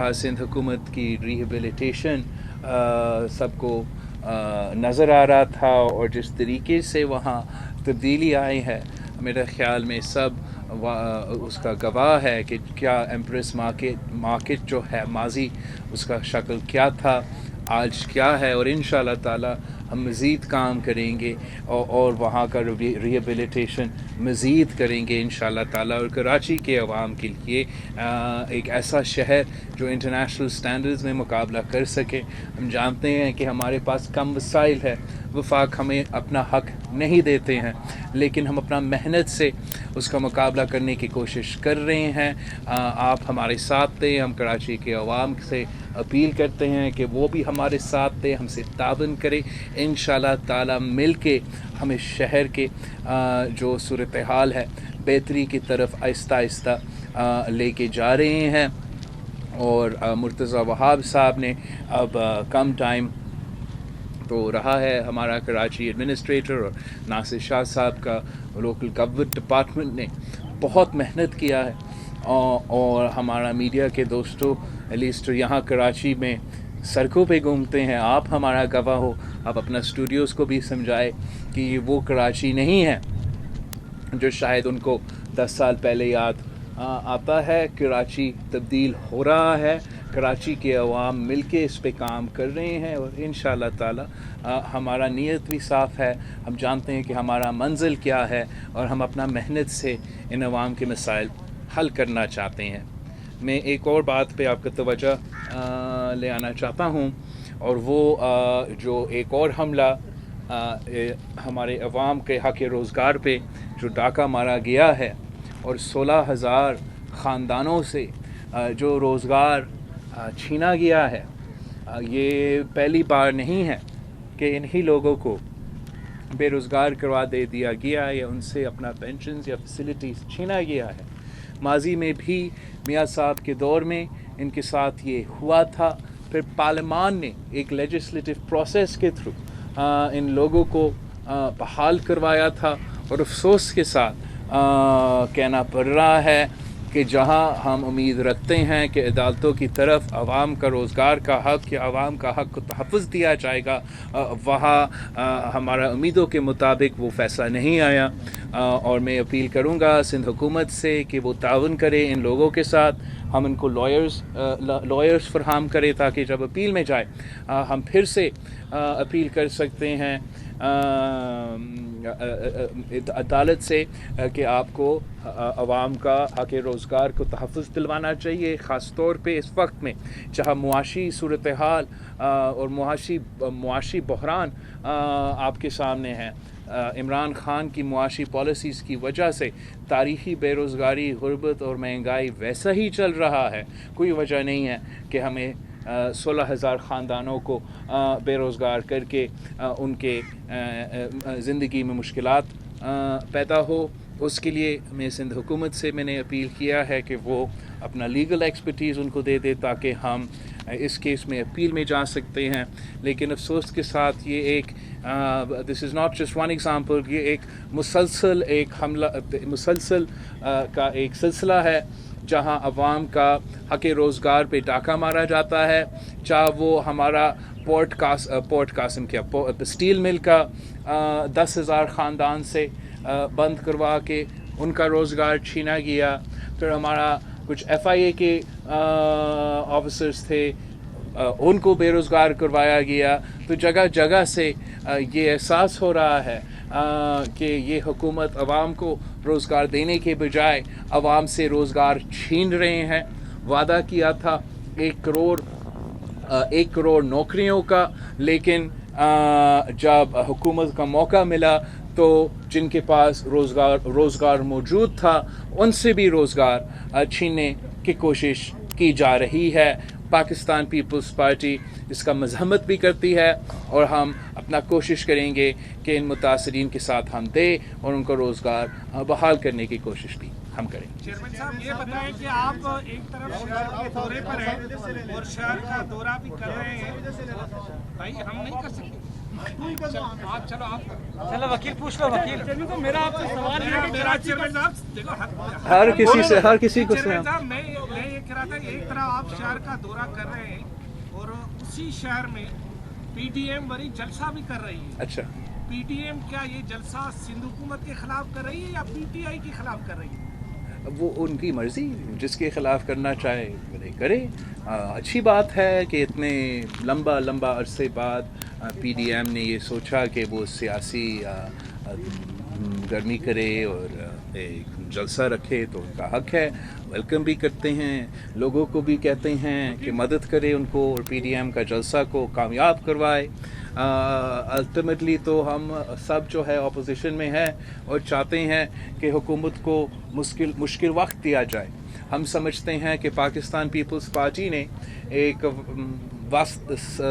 सिंध हुकूमत की रिहेबिलिटेशन सबको नज़र आ रहा था और जिस तरीके से वहाँ तब्दीली आई है, मेरे ख़्याल में सब उसका गवाह है कि क्या एम्प्रेस मार्केट जो है माजी उसका शक्ल क्या था, आज क्या है, और इंशाअल्लाह ताला हम मज़ीद काम करेंगे और वहाँ का रिहेबिलिटेशन मज़ीद करेंगे इंशाअल्लाह ताला, और कराची के अवाम के लिए एक ऐसा शहर जो इंटरनेशनल स्टैंडर्ड्स में मुकाबला कर सके। हम जानते हैं कि हमारे पास कम वसाइल है, वफाक हमें अपना हक़ नहीं देते हैं, लेकिन हम अपना मेहनत से उसका मुकाबला करने की कोशिश कर रहे हैं। आप हमारे साथ दें, हम कराची के अवाम से अपील करते हैं कि वो भी हमारे साथ दें, हमसे ताबन करें। इंशाअल्लाह ताला मिल के हमें शहर के जो सूरत हाल है बेहतरी की तरफ आहिस्ता आहिस्ता लेके जा रहे हैं। और मुर्तज़ा वहाब साहब ने अब कम टाइम तो रहा है हमारा कराची एडमिनिस्ट्रेटर, और नासिर शाह साहब का लोकल गवर्नमेंट डिपार्टमेंट ने बहुत मेहनत किया है, और हमारा मीडिया के दोस्तों एटलीस्ट यहाँ कराची में सड़कों पे घूमते हैं, आप हमारा गवाह हो। आप अपना स्टूडियोज़ को भी समझाए कि ये वो कराची नहीं है जो शायद उनको 10 साल पहले याद आता है। कराची तब्दील हो रहा है, कराची के अवाम मिल के इस पे काम कर रहे हैं, और इंशाअल्लाह ताला हमारा नीयत भी साफ़ है। हम जानते हैं कि हमारा मंजिल क्या है, और हम अपना मेहनत से इन अवाम के मसाइल हल करना चाहते हैं। मैं एक और बात पे आपका तवज्जो ले आना चाहता हूँ, और वो जो एक और हमला हमारे अवाम के हक़ रोज़गार पे जो डाका मारा गया है, और 16,000 ख़ानदानों से जो रोज़गार छीना गया है, ये पहली बार नहीं है कि इन्हीं लोगों को बेरोज़गार करवा दिया गया है, या उनसे अपना पेंशन या फैसिलिटीज़ छीना गया है। माजी में भी मियाँ साहब के दौर में इनके साथ ये हुआ था। फिर पार्लियामान ने एक लेजिस्लेटिव प्रोसेस के थ्रू इन लोगों को बहाल करवाया था, और अफसोस के साथ कहना पड़ रहा है कि जहां हम उम्मीद रखते हैं कि अदालतों की तरफ आवाम का रोज़गार का हक़ या आवाम का हक़ को तहफ़्फ़ुज़ दिया जाएगा, वहाँ हमारा उम्मीदों के मुताबिक वो फ़ैसला नहीं आया। और मैं अपील करूँगा सिंध हुकूमत से कि वो ताउन करे इन लोगों के साथ, हम इनको लॉयर्स फरहम करें ताकि जब अपील में जाए हम फिर से अपील कर सकते हैं अदालत से कि आपको अवाम का हक़ रोज़गार को तहफ़्फ़ुज़ दिलवाना चाहिए, ख़ास तौर पे इस वक्त में जहाँ मुआशी सूरत हाल और मुआशी बहरान आपके सामने है। इमरान ख़ान की मुआशी पॉलिसीज़ की वजह से तारीख़ी बेरोज़गारी, गुर्बत और महंगाई वैसा ही चल रहा है। कोई वजह नहीं है कि हमें 16,000 ख़ानदानों को बेरोज़गार करके उनके ज़िंदगी में मुश्किलात पैदा हो। उसके लिए मैं सिंध हुकूमत से मैंने अपील किया है कि वो अपना लीगल एक्सपर्टीज़ उनको दे दे ताकि हम इस केस में अपील में जा सकते हैं। लेकिन अफसोस के साथ ये एक this is not just one example, ये एक मुसलसल का एक सिलसिला है जहां अवाम का हक़ रोज़गार पे डाका मारा जाता है। चाहे वो हमारा पोर्ट कासिम स्टील मिल का 10,000 ख़ानदान से बंद करवा के उनका रोज़गार छीना गया, फिर हमारा कुछ FIA के ऑफिसर्स थे उनको बेरोज़गार करवाया गया। तो जगह जगह से ये एहसास हो रहा है कि ये हुकूमत अवाम को रोज़गार देने के बजाय अवाम से रोज़गार छीन रहे हैं। वादा किया था 1 करोड़ नौकरियों का, लेकिन जब हुकूमत का मौका मिला तो जिनके पास रोज़गार मौजूद था उनसे भी रोज़गार छीनने की कोशिश की जा रही है। पाकिस्तान पीपल्स पार्टी इसका मज़म्मत भी करती है, और हम अपना कोशिश करेंगे कि इन मुतासरीन के साथ हम दें और उनको रोज़गार बहाल करने की कोशिश भी हम करेंगे। चेयरमैन साहब ये बताएं कि आप एक तरफ शहर के दौरे पर हैं और शहर का दौरा भी कर रहे हैं, भाई हम नहीं कर सकते। चलो वकील पूछ लो। वकील तो मेरा आपसे सवाल है कि कराची में देखो हर किसी को मैं ये देख रहा था एक तरह आप शहर का दौरा कर रहे हैं और उसी शहर में पीडीएम बड़ी जलसा भी कर रही है। अच्छा, पीडीएम क्या ये जलसा सिंध हुकूमत के खिलाफ कर रही है या पीटीआई के खिलाफ कर रही है? वो उनकी मर्ज़ी, जिसके ख़िलाफ़ करना चाहे वो करे। अच्छी बात है कि इतने लंबा अरसे बाद पीडीएम ने ये सोचा कि वो सियासी गर्मी करे और एक जलसा रखे, तो उनका हक़ है। वेलकम भी करते हैं, लोगों को भी कहते हैं कि मदद करे उनको और पीडीएम का जलसा को कामयाब करवाए। अल्टीमेटली तो हम सब जो है अपोजिशन में है और चाहते हैं कि हुकूमत को मुश्किल वक्त दिया जाए। हम समझते हैं कि पाकिस्तान पीपल्स पार्टी ने एक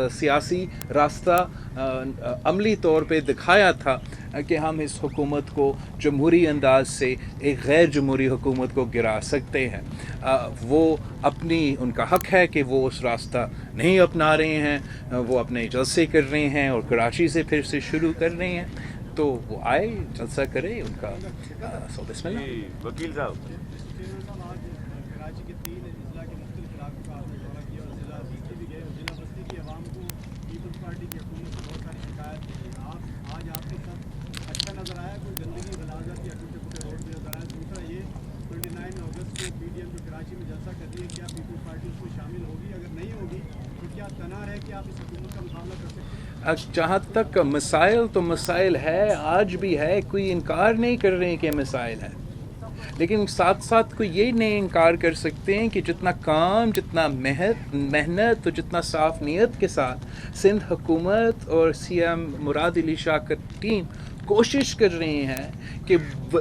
सियासी रास्ता अमली तौर पे दिखाया था कि हम इस हुकूमत को जमहूरी अंदाज से एक गैर जमहूरी हुकूमत को गिरा सकते हैं। वो उनका हक़ है कि वो उस रास्ता नहीं अपना रहे हैं, वो अपने जलसे कर रहे हैं और कराची से फिर से शुरू कर रहे हैं, तो वो आए, जलसा करे उनका। सो बिस्मिल्लाह। वकील साहब, कराची के 3 अजला के मुख्तलिफ इलाकों का आपने दौरा किया और ज़िला बस्ती भी गए और ज़िला बस्ती की आवाम को पीपल्स पार्टी की हुकूमत से बहुत सारी शिकायत थी। आज आपके साथ अच्छा नज़र आया, कोई गंदगी गलाजत या टूटे रोड भी नज़र आया? दूसरा ये 29 अगस्त को पीडीएम जो कराची में जलसा कर रही है, क्या पीपल्स पार्टी उसमें शामिल होगी? अगर नहीं होगी तो क्या तना है कि आप इस हुकूमत का मुकाबला कर सकते हैं? जहाँ तक मसाइल, तो मसाइल है, आज भी है, कोई इनकार नहीं कर रहे हैं कि मसाइल है, लेकिन साथ साथ कोई ये नहीं इनकार कर सकते हैं कि जितना काम, जितना मेहनत तो जितना साफ नीयत के साथ सिंध हुकूमत और सीएम मुराद अली शाह की टीम कोशिश कर रही हैं कि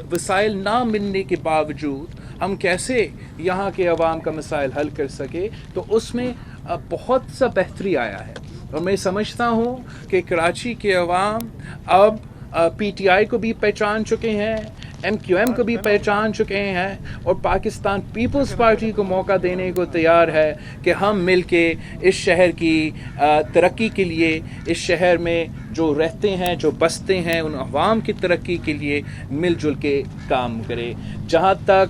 वसाइल ना मिलने के बावजूद हम कैसे यहाँ के अवाम का मसाइल हल कर सके, तो उसमें बहुत सा बेहतरी आया है। और मैं समझता हूँ कि कराची के अवाम अब पीटीआई को भी पहचान चुके हैं, MQM को भी पहचान चुके हैं और पाकिस्तान पीपल्स पार्टी को मौका देने को तैयार है कि हम मिलके इस शहर की तरक्की के लिए, इस शहर में जो रहते हैं, जो बसते हैं, उन अवाम की तरक्की के लिए मिलजुल के काम करें। जहाँ तक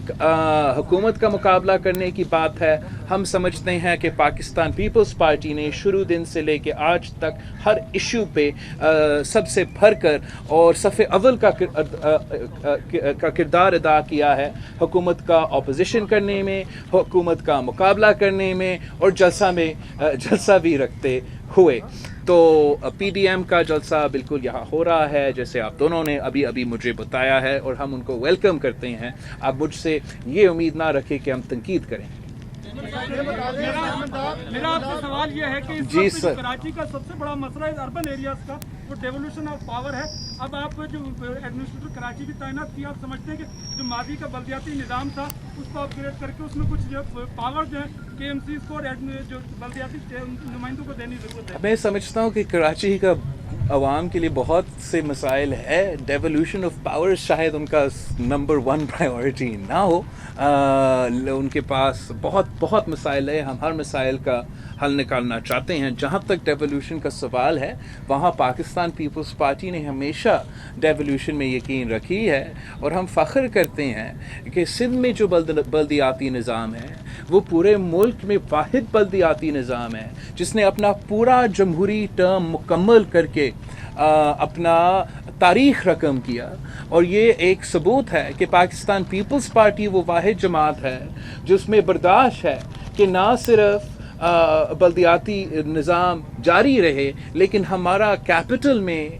हुकूमत का मुकाबला करने की बात है, हम समझते हैं कि पाकिस्तान पीपल्स पार्टी ने शुरू दिन से लेकर आज तक हर इशू पे सबसे भरकर और सफ़े अव्वल का किरदार अदा किया है, हुकूमत का अपोजिशन करने में, हुकूमत का मुकाबला करने में और जलसा भी रखते हुए। तो पीडीएम का जलसा बिल्कुल यहाँ हो रहा है, जैसे आप दोनों ने अभी मुझे बताया है, और हम उनको वेलकम करते हैं। आप मुझसे ये उम्मीद ना रखें कि हम तनकीद करें। मेरा आपसे सवाल ये है कि जी सर, कराची का सबसे बड़ा मसला है अर्बन एरियाज का, वो डेवोल्यूशन ऑफ पावर है। अब आप जो एडमिनिस्ट्रेटर कराची की तैनात किया, आप समझते हैं कि जो माजी का बल्दियाती निज़ाम था उसको अपग्रेड करके उसमें कुछ जो पावर जो है KMCs को और जो बल्दियाती नुमाइंदों को देने की ज़रूरत है? मैं समझता हूँ कि कराची का आवाम के लिए बहुत से मसाइल है, डेवोल्यूशन ऑफ पावर शायद उनका नंबर 1 प्रायोरिटी ना हो। उनके पास बहुत मसाइल है, हम हर मसाइल का हल निकालना चाहते हैं। जहाँ तक डेवोल्यूशन का सवाल है, वहाँ पाकिस्तान पीपल्स पार्टी ने हमेशा डेवोल्यूशन में यकीन रखी है और हम फ़ख्र करते हैं कि सिंध में जो बल्दियाती निज़ाम है वो पूरे मुल्क में वाहिद बल्दियाती निज़ाम है जिसने अपना पूरा जमहूरी टर्म मुकम्मल करके अपना तारीख़ रकम किया। और ये एक सबूत है कि पाकिस्तान पीपल्स पार्टी वो वाहिद जमात है जिसमें बर्दाश्त है कि ना सिर्फ बल्दियाती निज़ाम जारी रहे, लेकिन हमारा कैपिटल में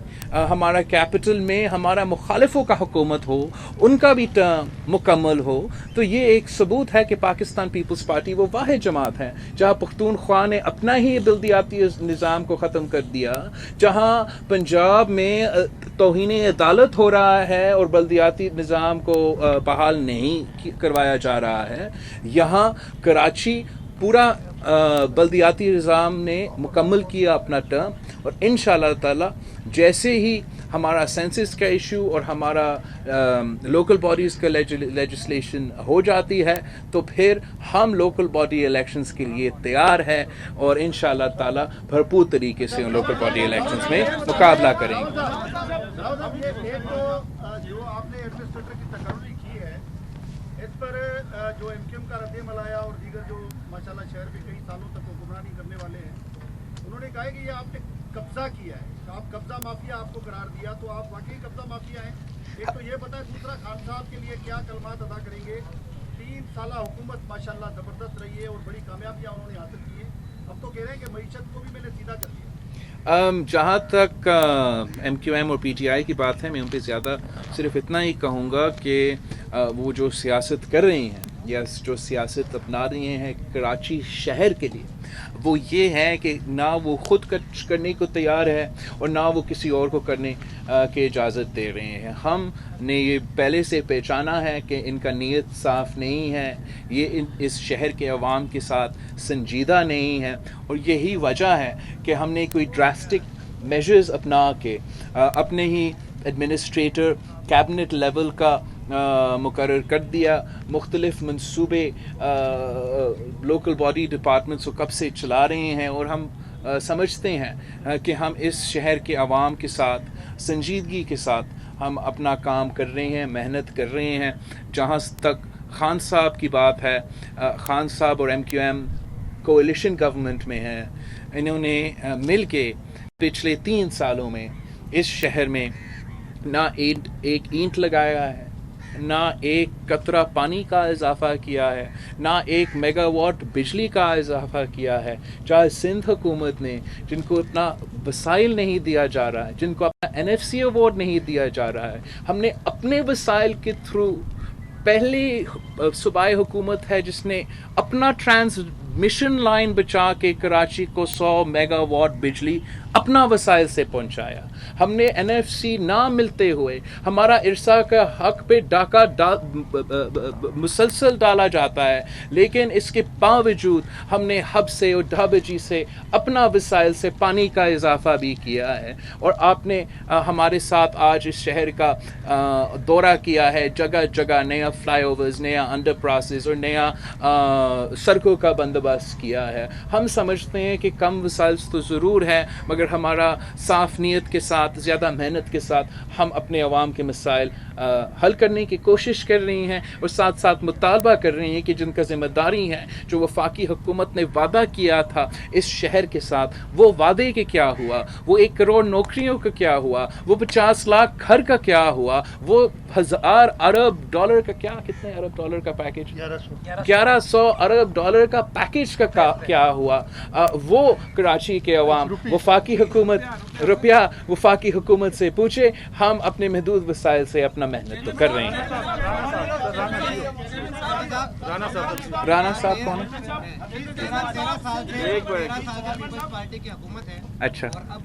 हमारा मुखालिफों का हुकूमत हो, उनका भी टर्म मुकम्मल हो। तो ये एक सबूत है कि पाकिस्तान पीपल्स पार्टी वो वाहिद जमात है जहाँ पख्तूनख्वा ने अपना ही बल्दियाती निज़ाम को ख़त्म कर दिया, जहाँ पंजाब में तौहीन अदालत हो रहा है और बल्दियाती निज़ाम को बहाल नहीं करवाया जा रहा है, यहाँ कराची पूरा बल्दियाती निज़ाम ने मुकम्मल किया अपना टर्म। और इंशाअल्लाह ताला जैसे ही हमारा सेंसस का इशू और हमारा लोकल बॉडीज़ का लेजिस्लेशन हो जाती है, तो फिर हम लोकल बॉडी इलेक्शंस के लिए तैयार है और इंशाअल्लाह ताला भरपूर तरीके से उन लोकल बॉडी इलेक्शंस में मुकाबला करेंगे। जो आपने एडमिनिस्ट्रेटर की तकर्री की है, इस पर जो MQM का रद्द-ए-अमल आया और दीगर जो माशाल्लाह शहर में कई सालों तक हुक्मरानी करने वाले हैं, उन्होंने कहा है कि ये आपने कब्जा किया है, आप कब्जा माफिया आपको करार दिया, तो आप वाकई कब्जा माफिया हैं? एक तो ये पता है, दूसरा खान साहब के लिए क्या कलमात अदा करेंगे? 3 साल हुकूमत माशाल्लाह ज़बरदस्त रही है और बड़ी कामयाबियाँ उन्होंने हासिल की है, अब तो कह रहे हैं कि मईशत को भी मैंने सीधा कर दिया। जहाँ तक MQM और PTI की बात है, मैं उन पर ज़्यादा सिर्फ इतना ही कहूँगा कि वो जो सियासत कर रही हैं या जो सियासत अपना रही हैं कराची शहर के लिए, वो ये है कि ना वो ख़ुद करने को तैयार है और ना वो किसी और को करने की इजाज़त दे रहे हैं। हमने ये पहले से पहचाना है कि इनका नीयत साफ़ नहीं है, ये इस शहर के अवाम के साथ संजीदा नहीं है, और यही वजह है कि हमने कोई ड्रास्टिक मेजर्स अपना के अपने ही एडमिनिस्ट्रेटर कैबिनेट लेवल का मुकर्रर कर दिया। मुख्तलिफ मंसूबे लोकल बॉडी डिपार्टमेंट्स को कब से चला रहे हैं, और हम समझते हैं कि हम इस शहर के अवाम के साथ संजीदगी के साथ हम अपना काम कर रहे हैं, मेहनत कर रहे हैं। जहाँ तक खान साहब की बात है, खान साहब और MQM कोalition गवर्नमेंट में हैं, इन्होंने मिल के पिछले 3 सालों में इस शहर में ना एक ईंट लगाया है, ना एक कतरा पानी का इजाफ़ा किया है, ना 1 मेगावाट बिजली का इजाफ़ा किया है। चाहे सिंध हुकूमत ने, जिनको अपना वसाइल नहीं दिया जा रहा है, जिनको अपना NFC अवार्ड नहीं दिया जा रहा है, हमने अपने वसाइल के थ्रू, पहली सूबाई हुकूमत है जिसने अपना ट्रांसमिशन लाइन बचा के कराची को 100 मेगावाट बिजली अपना वसाइल से पहुंचाया। हमने NFC ना मिलते हुए हमारा इरसा का हक पे डाका मुसलसल डाला जाता है, लेकिन इसके बावजूद हमने हब से और ढाबजी से अपना वसाइल से पानी का इजाफा भी किया है। और आपने हमारे साथ आज इस शहर का दौरा किया है, जगह जगह नया फ्लाईओवर्स, नया अंडरपासेस और नया सड़कों का बंदोबस्त किया है। हम समझते हैं कि कम वसाइल तो ज़रूर है, मगर हमारा साफ़ नीयत के साथ, ज़्यादा मेहनत के साथ हम अपने अवाम के मसाइल हल करने की कोशिश कर रही हैं, और साथ साथ मुतालबा कर रही हैं कि जिनका ज़िम्मेदारी है, जो वफाकी हुकूमत ने वादा किया था इस शहर के साथ, वो वादे के क्या हुआ, वो 1 करोड़ नौकरियों का क्या हुआ, वो 50 लाख घर का क्या हुआ, वो 1000 अरब डॉलर का कितने अरब डॉलर का पैकेज, 1100 अरब डॉलर का पैकेज का क्या हुआ। वो कराची के अवाम वफाकी हुकूमत रुपया वफाकी हुकूमत से पूछे, हम अपने महदूद वसाइल से अपना मेहनत तो कर रहे हैं। राना साहब कौन है? 13 साल पीपल्स पार्टी की हुकूमत है। अच्छा। और अब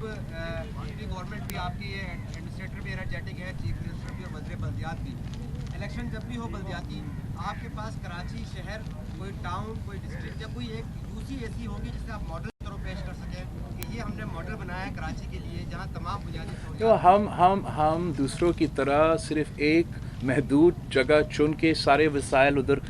गवर्नमेंट भी आपकी एडमिनिस्ट्रेटर भी एनर्जेटिक है, चीफ मिनिस्टर भी और वज़ीर बल्दियात भी। इलेक्शन जब भी हो बल्दियाती, आपके पास कराची शहर, कोई टाउन, कोई डिस्ट्रिक्ट या कोई एक दूसरी ऐसी होगी जिसे आप मॉडल के तौर पेश कर सकें कि ये हमने मॉडल बनाया है कराची के लिए, जहाँ तमाम बुनियादी तो हम दूसरों की तरह सिर्फ एक महदूद जगह चुन के सारे वसाइल उधर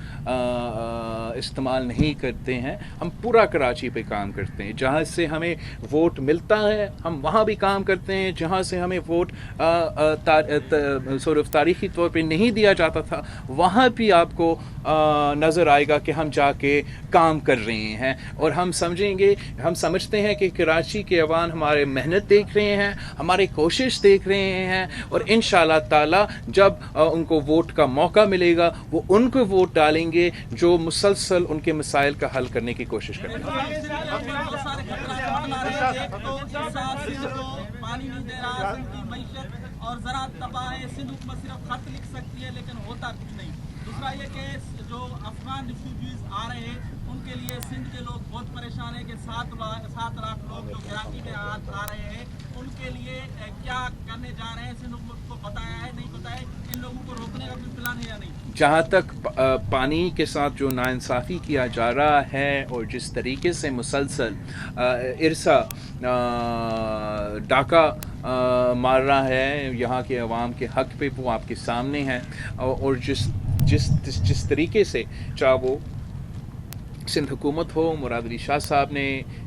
इस्तेमाल नहीं करते हैं। हम पूरा कराची पे काम करते हैं। जहाँ से हमें वोट मिलता है हम वहाँ भी काम करते हैं, जहाँ से हमें वोट तारीख़ी तौर पे नहीं दिया जाता था वहाँ भी आपको नज़र आएगा कि हम जाके काम कर रहे हैं। और हम समझते हैं कि कराची के अवाम हमारे मेहनत देख रहे हैं, हमारी कोशिश देख रहे हैं, और इंशाअल्लाह ताला जब उनको वोट का मौका मिलेगा वो उनको वोट डालेंगे जो मुसलसल उनके मसाइल का हल करने की कोशिश करेंगे। पानी नहीं दे रहा, सिंध की मईशत और ज़राअत तबाह है। सिंध हुकूमत सिर्फ खत लिख सकती है लेकिन होता कुछ नहीं। दूसरा ये कि जो अफगान रिफ्यूजीज आ रहे हैं उनके लिए सिंध के लोग बहुत परेशान हैं कि 7 लाख लोग जो कराची में आ रहे हैं उनके लिए क्या करने जा रहे हैं, सिंध हुकूमत को बताया है नहीं बताया, इन लोगों को रोकने का कोई प्लान है या नहीं? जहाँ तक पानी के साथ जो नाइंसाफ़ी किया जा रहा है और जिस तरीके से मुसलसल इरसा डाका मार रहा है यहाँ के अवाम के हक़ पे, वो आपके सामने है। और जिस तरीके से चाहे वो सिंध हुकूमत हो, मुराद अली शाह साहब ने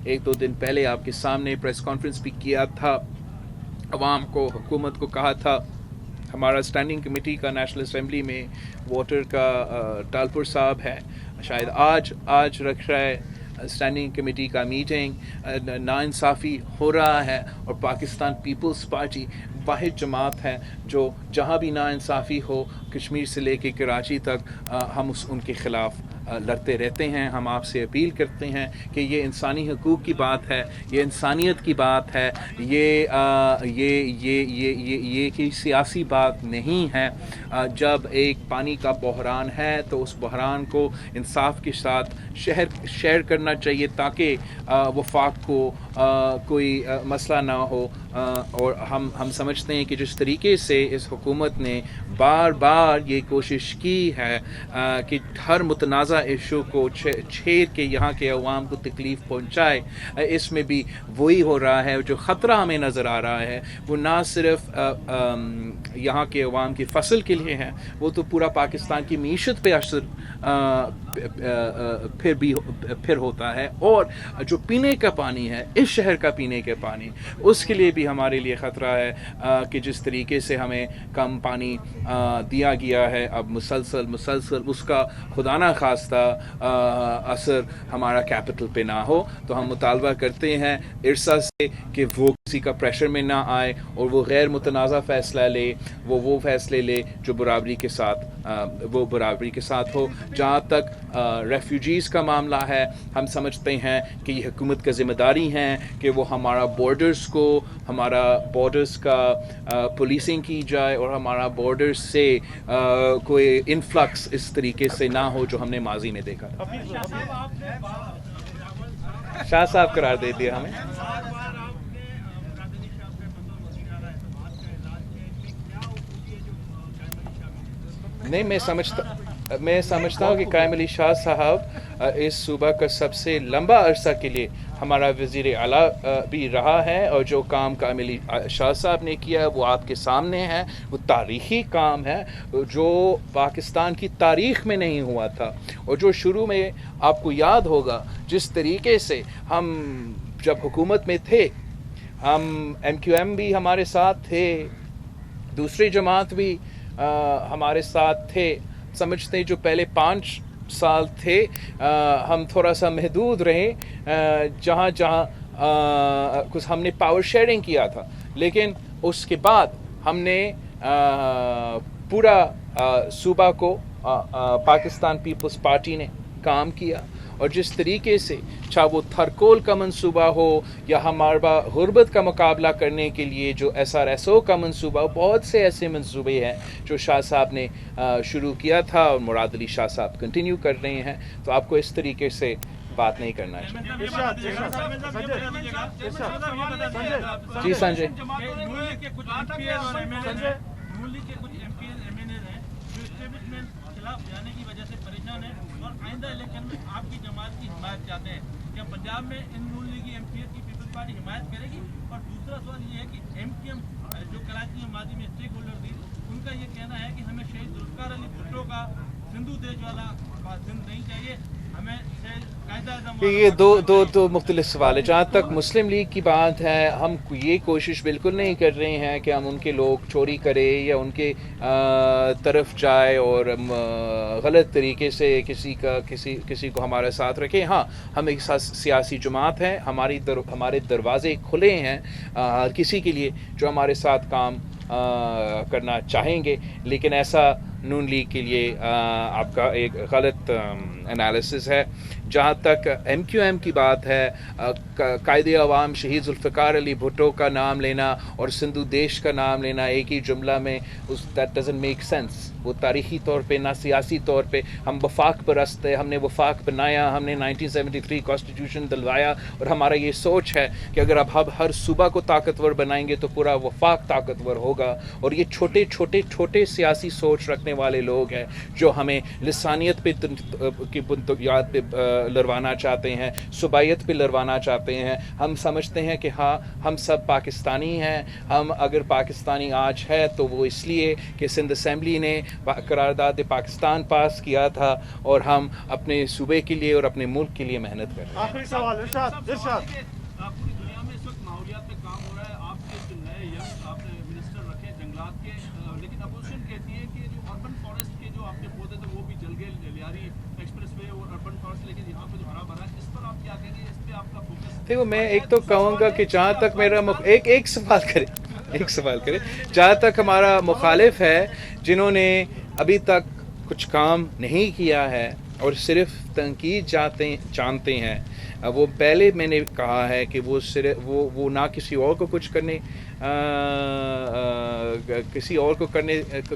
1-2 दिन पहले आपके सामने प्रेस कॉन्फ्रेंस भी किया था, अवाम को, हुकूमत को कहा था। हमारा स्टैंडिंग कमेटी का नेशनल असम्बली में वाटर का टालपुर साहब है, शायद आज रख रहा है। اسٹینڈنگ کمیٹی کا میٹنگ ناانصافی ہو رہا ہے، اور پاکستان پیپلز پارٹی واحد جماعت ہے جو جہاں بھی ناانصافی ہو کشمیر سے لے کے کراچی تک ہم ان کے خلاف لڑتے رہتے ہیں. ہم آپ سے اپیل کرتے ہیں کہ یہ انسانی حقوق کی بات ہے، یہ انسانیت کی بات ہے، یہ کی سیاسی بات نہیں ہے. جب ایک پانی کا بحران ہے تو اس بحران کو انصاف کے ساتھ شیئر کرنا چاہیے تاکہ وفاق کو کوئی مسئلہ نہ ہو. اور ہم سمجھتے ہیں کہ جس طریقے سے اس حکومت نے بار بار یہ کوشش کی ہے کہ ہر متنازع ایشو کو چھیڑ کے یہاں کے عوام کو تکلیف پہنچائے، اس میں بھی وہی ہو رہا ہے. جو خطرہ ہمیں نظر آ رہا ہے وہ نہ صرف یہاں کے عوام کی فصل کے لیے ہے، وہ تو پورا پاکستان کی معیشت پہ اثر پھر ہوتا ہے. اور جو پینے کا پانی ہے، اس شہر کا پینے کا پانی، اس کے لیے بھی ہمارے لیے خطرہ ہے کہ جس طریقے سے ہمیں کم پانی دیا گیا ہے، اب مسلسل اس کا خدا نہ خواستہ اثر ہمارا کیپٹل پہ نہ ہو. تو ہم مطالبہ کرتے ہیں ارسا سے کہ وہ کسی کا پریشر میں نہ آئے اور وہ غیر متنازع فیصلہ لے، وہ فیصلے لے جو برابری کے ساتھ ہو. جہاں تک ریفیوجیز کا معاملہ ہے، ہم سمجھتے ہیں کہ یہ حکومت کا ذمہ داری ہے کہ وہ ہمارا بارڈرز کا پولیسنگ کی جائے اور ہمارا بارڈرز سے کوئی انفلکس اس طریقے سے نہ ہو جو ہم نے ماضی میں دیکھا. شاہ صاحب قرار دے دیا ہمیں. نہیں، میں سمجھتا ہوں کہ قائم علی شاہ صاحب اس صوبہ کا سب سے لمبا عرصہ کے لیے ہمارا وزیر اعلیٰ بھی رہا ہے، اور جو کام قائم علی شاہ صاحب نے کیا ہے وہ آپ کے سامنے ہے. وہ تاریخی کام ہے جو پاکستان کی تاریخ میں نہیں ہوا تھا، اور جو شروع میں آپ کو یاد ہوگا جس طریقے سے ہم جب حکومت میں تھے، ہم MQM بھی ہمارے ساتھ تھے، دوسری جماعت بھی ہمارے ساتھ تھے. سمجھتے جو پہلے 5 سال تھے ہم تھوڑا سا محدود رہے، جہاں کچھ ہم نے پاور شیئرنگ کیا تھا، لیکن اس کے بعد ہم نے پورا صوبہ کو پاکستان پیپلز پارٹی نے کام کیا. اور جس طریقے سے چاہے وہ تھرکول کا منصوبہ ہو یا ہمارا غربت کا مقابلہ کرنے کے لیے جو SRSO کا منصوبہ ہو، بہت سے ایسے منصوبے ہیں جو شاہ صاحب نے شروع کیا تھا اور مراد علی شاہ صاحب کنٹینیو کر رہے ہیں. تو آپ کو اس طریقے سے بات نہیں کرنا چاہیے. جی سنجے. جانے کی وجہ سے پریشان ہیں اور آئندہ الیکشن میں آپ کی جماعت کی حمایت چاہتے ہیں. کیا پنجاب میں ان نون لیگی MPs کی پیپلز پارٹی حمایت کرے گی؟ اور دوسرا سوال یہ ہے کہ MQM جو کراچی میں ماضی میں اسٹیک ہولڈر تھی، ان کا یہ کہنا ہے کہ ہمیں شہید ذوالفقار علی بھٹو کا سندھو دیش والا سندھ نہیں چاہیے، ہمیں یہ دو مختلف سوال ہے. جہاں تک مسلم لیگ کی بات ہے، ہم یہ کوشش بالکل نہیں کر رہے ہیں کہ ہم ان کے لوگ چوری کرے یا ان کے طرف جائے اور غلط طریقے سے کسی کو ہمارے ساتھ رکھے. ہاں، ہم ایک سیاسی جماعت ہیں، ہمارے دروازے کھلے ہیں ہر کسی کے لیے جو ہمارے ساتھ کام کرنا چاہیں گے. لیکن ایسا نون لیگ کے لیے آپ کا ایک غلط انالیسس ہے. جہاں تک MQM کی بات ہے، قائد عوام شہید ذوالفقار علی بھٹو کا نام لینا اور سندھو دیش کا نام لینا ایک ہی جملہ میں، دیٹ ڈزنٹ میک سینس. وہ تاریخی طور پہ نہ سیاسی طور پہ. ہم وفاق پرست ہے، ہم نے وفاق بنایا، ہم نے 1973 کانسٹیٹیوشن دلوایا، اور ہمارا یہ سوچ ہے کہ اگر اب ہر صوبہ کو طاقتور بنائیں گے تو پورا وفاق طاقتور ہوگا. اور یہ چھوٹے سیاسی سوچ رکھنے والے لوگ ہیں جو ہمیں لسانیت پہ کی بنیاد پہ لڑوانا چاہتے ہیں، صوبائیت پہ لڑوانا چاہتے ہیں. ہم سمجھتے ہیں کہ ہاں، ہم سب پاکستانی ہیں. ہم اگر پاکستانی آج ہے تو وہ اس لیے کہ سندھ اسمبلی نے قرارداد پاکستان پاس کیا تھا، اور ہم اپنے صوبے کے لیے اور اپنے ملک کے لیے محنت کر رہے ہیں. آخری سوال ارشاد. پوری دنیا میں اس وقت ماحولیات پہ کام ہو رہا ہے. آپ کے نئے ینگ آپ نے منسٹر رکھے جنگلات کے، لیکن اپوزیشن کہتی ہے کہ جو اربن فارسٹ کے جو آپ کے پودے تھے وہ بھی جل گئے، لیاری एक्सप्रेस वे और अर्बन पार्ट्स, लेकिन यहाँ पे जो हरा भरा है, इस पर आप क्या कहेंगे? इस पे आपका फोकस? देखो, मैं एक तो कहूँगा कि जहाँ तक मेरा एक सवाल करें, जहाँ तक हमारा मुखालिफ है जिन्होंने अभी तक कुछ काम नहीं किया है और सिर्फ तनकीद जानते हैं, वो पहले मैंने कहा है कि वो सिर्फ वो ना किसी और को कुछ करने किसी और को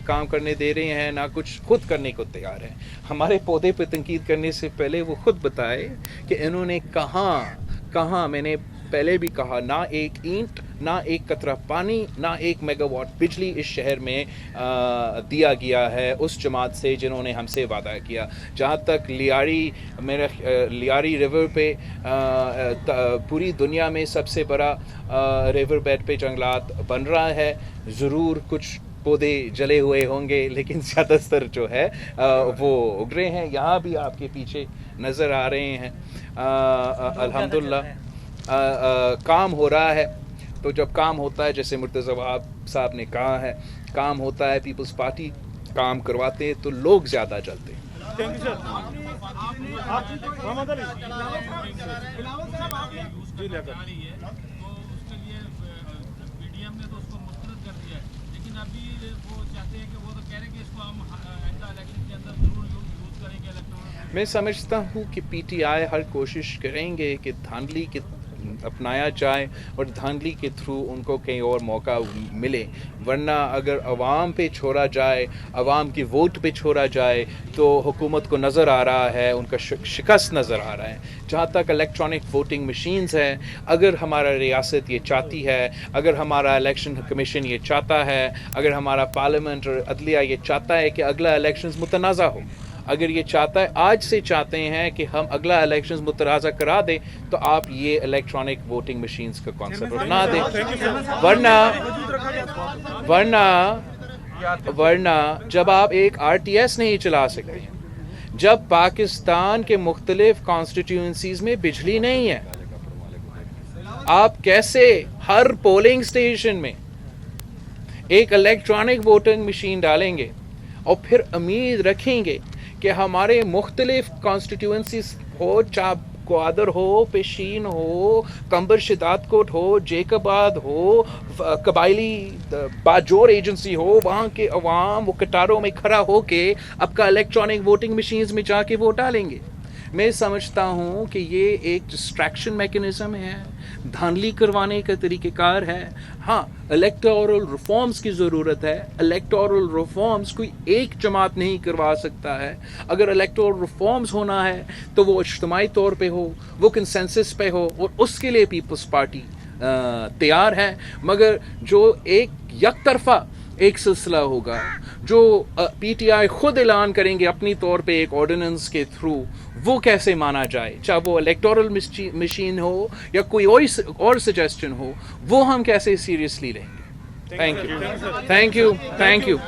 काम करने दे रहे हैं, ना कुछ खुद करने को तैयार हैं। हमारे पौधे पे तनकीद करने से पहले वो खुद बताए कि इन्होंने कहाँ मैंने पहले भी कहा, ना एक ईंट, ना एक कतरा पानी, ना एक मेगावाट बिजली इस शहर में दिया गया है उस जमात से जिन्होंने हमसे वादा किया। जहाँ तक लियारी रिवर पे पूरी दुनिया में सबसे बड़ा रिवर बेड पे जंगलात बन रहा है, ज़रूर कुछ पौधे जले हुए होंगे लेकिन ज़्यादातर जो है वो उग रहे हैं। यहाँ भी आपके पीछे नज़र आ रहे हैं। अल्हम्दुलिल्लाह काम हो रहा है। तो जब काम होता है, जैसे मुर्तज़ा वहाब साहब ने कहा है, काम होता है, पीपल्स पार्टी काम करवाते हैं तो लोग ज़्यादा जलते हैं। Thank you sir. Mohammad Ali ji लेकर पीडीएम ने तो उसको मुस्तरद कर दिया है, लेकिन अभी वो चाहते हैं कि वो तो कह रहे हैं कि इसको हम इलेक्शन के अंदर जरूर यूज करेंगे इलेक्ट्रॉनिक। मैं समझता हूँ कि पीटीआई हर कोशिश करेंगे कि धांधली के अपनाया जाए और धांधली के थ्रू उनको कहीं और मौका मिले, वरना अगर अवाम पे छोड़ा जाए, अवाम की वोट पे छोड़ा जाए तो हुकूमत को नज़र आ रहा है, उनका शिकस्त नज़र आ रहा है। जहाँ तक इलेक्ट्रॉनिक वोटिंग मशीन्स हैं, अगर हमारा रियासत ये चाहती है, अगर हमारा इलेक्शन कमीशन ये चाहता है, अगर हमारा पार्लियामेंट और अदलिया ये चाहता है कि अगला इलेक्शन मुतनाज़ा हो, अगर ये चाहता है, आज से चाहते हैं कि हम अगला इलेक्शन मुतनाज़ा करा दें, तो आप ये इलेक्ट्रॉनिक वोटिंग मशीन्स का कॉन्सेप्ट अपना दें, वरना जब आप एक RTS नहीं चला सकते, जब पाकिस्तान के मुख्तलिफ कॉन्स्टिट्यूंसीज में बिजली नहीं है, आप कैसे हर पोलिंग स्टेशन में एक इलेक्ट्रॉनिक वोटिंग मशीन डालेंगे और फिर उम्मीद रखेंगे कि हमारे मुख्तलिफ कॉन्स्टिट्यूंसीज हो, चाहे ग्वादर हो, पेशीन हो, कंबर शिदातकोट हो, जेकबाद हो, कबायली बाजोर एजेंसी हो, वहाँ के अवाम वो कतारों में खड़ा हो के आपका इलेक्ट्रॉनिक वोटिंग मशीन्स में जाके वोट डालेंगे। मैं समझता हूँ कि ये एक डिस्ट्रैक्शन मैकेनिज़्म है, धांधली करवाने का तरीक़ेकार है। हाँ, इलेक्टोरल रिफॉर्म्स की ज़रूरत है। इलेक्टोरल रिफॉर्म्स कोई एक जमात नहीं करवा सकता है। अगर इलेक्टोरल रिफॉर्म्स होना है तो वो इज्तिमाई तौर पे हो, वो कंसेंसस पे हो, और उसके लिए पीपल्स पार्टी तैयार है। मगर जो एक तरफा एक सिलसिला होगा, जो पीटीआई खुद ऐलान करेंगे अपनी तौर पे एक ऑर्डिनेंस के थ्रू, वो कैसे माना जाए, चाहे वो इलेक्टोरल मशीन हो या कोई और सजेशन हो, वो हम कैसे सीरियसली लेंगे। Thank you. जो